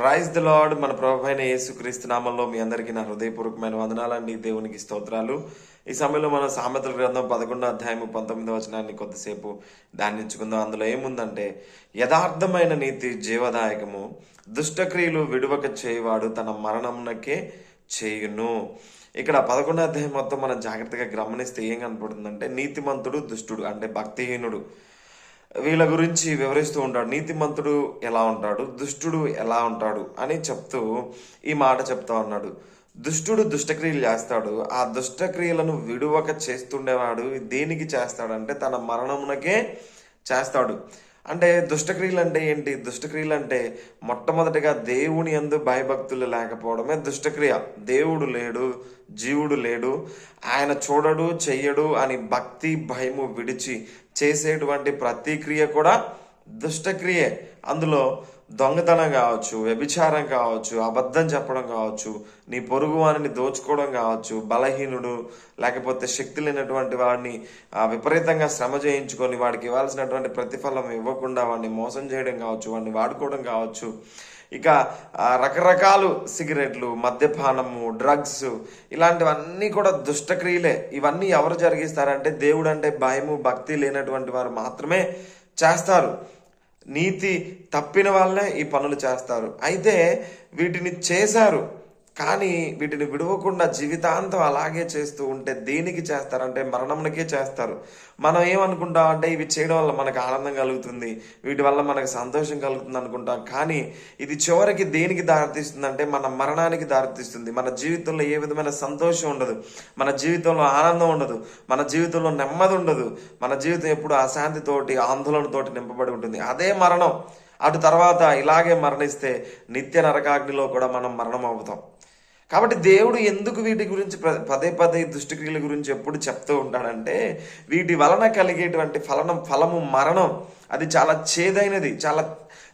Praise the lord. మన ప్రభు అయిన యేసుక్రీస్తు నామంలో మీ అందరికీ నా హృదయపూర్వకమైన వందనాలండి. దేవునికి స్తోత్రాలు. ఈ సమయంలో మనం సామెతల గ్రంథం 11వ అధ్యాయము 19వ వచనాన్ని కొద్దిసేపు ధ్యానించుకుందాం. అందులో ఏముందంటే, యథార్థమైన నీతి జీవదాయకము, దుష్టక్రియలు విడువక చేయవాడు తన మరణమునకే చేయును. ఇక్కడ 11వ అధ్యాయం మొత్తం మనం జాగ్రత్తగా గమనిస్తే ఏం కనపడుతుందంటే, నీతిమంతుడు దుష్టుడు అంటే భక్తిహీనుడు వీళ్ళ గురించి వివరిస్తూ ఉంటాడు. నీతిమంతుడు ఎలా ఉంటాడు, దుష్టుడు ఎలా ఉంటాడు అని చెప్తూ ఈ మాట చెప్తా ఉన్నాడు. దుష్టుడు దుష్టక్రియలు చేస్తాడు. ఆ దుష్టక్రియలను విడువక చేస్తుండేవాడు దేనికి చేస్తాడంటే తన మరణమునకే చేస్తాడు. అంటే దుష్టక్రియలు అంటే ఏంటి? దుష్టక్రియలు అంటే మొట్టమొదటిగా దేవుని యందు భయభక్తులు లేకపోవడమే దుష్టక్రియ. దేవుడు లేడు, జీవుడు లేడు, ఆయన చూడడు చెయ్యడు అని భక్తి భయము విడిచి చేసేటువంటి ప్రతి క్రియ కూడా దుష్టక్రియే. అందులో దొంగతనం కావచ్చు, వ్యభిచారం కావచ్చు, అబద్ధం చెప్పడం కావచ్చు, నీ పొరుగు వారిని దోచుకోవడం కావచ్చు, బలహీనుడు లేకపోతే శక్తి లేనటువంటి వాడిని విపరీతంగా శ్రమ చేయించుకొని వాడికి ఇవ్వాల్సినటువంటి ప్రతిఫలం ఇవ్వకుండా వాడిని మోసం చేయడం కావచ్చు, వాడిని వాడుకోవడం కావచ్చు. ఇక రకరకాలు సిగరెట్లు, మద్యపానము, డ్రగ్స్ ఇలాంటివన్నీ కూడా దుష్టక్రియలే. ఇవన్నీ ఎవరు జరిగిస్తారంటే దేవుడు అంటే భయము భక్తి లేనటువంటి వారు మాత్రమే చేస్తారు. నీతి తప్పిన వాళ్ళే ఈ పనులు చేస్తారు. అయితే వీటిని చేశారు, కానీ వీటిని విడవకుండా జీవితాంతం అలాగే చేస్తూ ఉంటే దేనికి చేస్తారంటే మరణమునకే చేస్తారు. మనం ఏమనుకుంటాం అంటే ఇవి చేయడం వల్ల మనకు ఆనందం కలుగుతుంది, వీటి వల్ల మనకు సంతోషం కలుగుతుంది అనుకుంటాం. కానీ ఇది చివరికి దేనికి దారితీస్తుంది అంటే మన మరణానికి దారితీస్తుంది. మన జీవితంలో ఏ విధమైన సంతోషం ఉండదు, మన జీవితంలో ఆనందం ఉండదు, మన జీవితంలో నెమ్మది ఉండదు. మన జీవితం ఎప్పుడు అశాంతితోటి ఆందోళనతోటి నింపబడి ఉంటుంది. అదే మరణం. అటు తర్వాత ఇలాగే మరణిస్తే నిత్య నరకాగ్నిలో కూడా మనం మరణం అవుతాం. కాబట్టి దేవుడు ఎందుకు వీటి గురించి పదే పదే దుష్టక్రియల గురించి ఎప్పుడు చెప్తూ ఉంటాడంటే, వీటి వలన కలిగేటువంటి ఫలము మరణం. అది చాలా చేదైనది, చాలా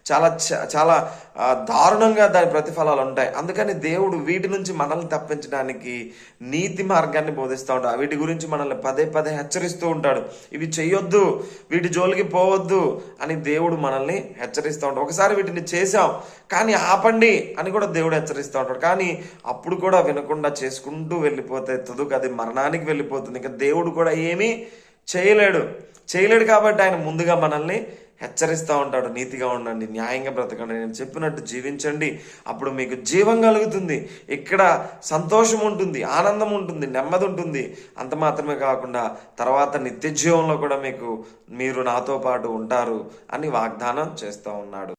చాలా చాలా దారుణంగా దాని ప్రతిఫలాలు ఉంటాయి. అందుకని దేవుడు వీటి నుంచి మనల్ని తప్పించడానికి నీతి మార్గాన్ని బోధిస్తూ ఉంటాడు. వీటి గురించి మనల్ని పదే పదే హెచ్చరిస్తూ ఉంటాడు. ఇవి చెయ్యొద్దు, వీటి జోలికి పోవద్దు అని దేవుడు మనల్ని హెచ్చరిస్తూ ఉంటాడు. ఒకసారి వీటిని చేసాం కానీ ఆపండి అని కూడా దేవుడు హెచ్చరిస్తూ ఉంటాడు. కానీ అప్పుడు కూడా వినకుండా చేసుకుంటూ వెళ్ళిపోతే తుదుకు అది మరణానికి వెళ్ళిపోతుంది. ఇంకా దేవుడు కూడా ఏమీ చేయలేడు కాబట్టి ఆయన ముందుగా మనల్ని హెచ్చరిస్తూ ఉంటాడు. నీతిగా ఉండండి, న్యాయంగా బ్రతకండి, నేను చెప్పినట్టు జీవించండి, అప్పుడు మీకు జీవం కలుగుతుంది, ఇక్కడ సంతోషం ఉంటుంది, ఆనందం ఉంటుంది, నెమ్మది ఉంటుంది. అంత మాత్రమే కాకుండా తర్వాత నిత్య జీవంలో కూడా మీరు నాతో పాటు ఉంటారు అని వాగ్దానం చేస్తూ ఉన్నాడు.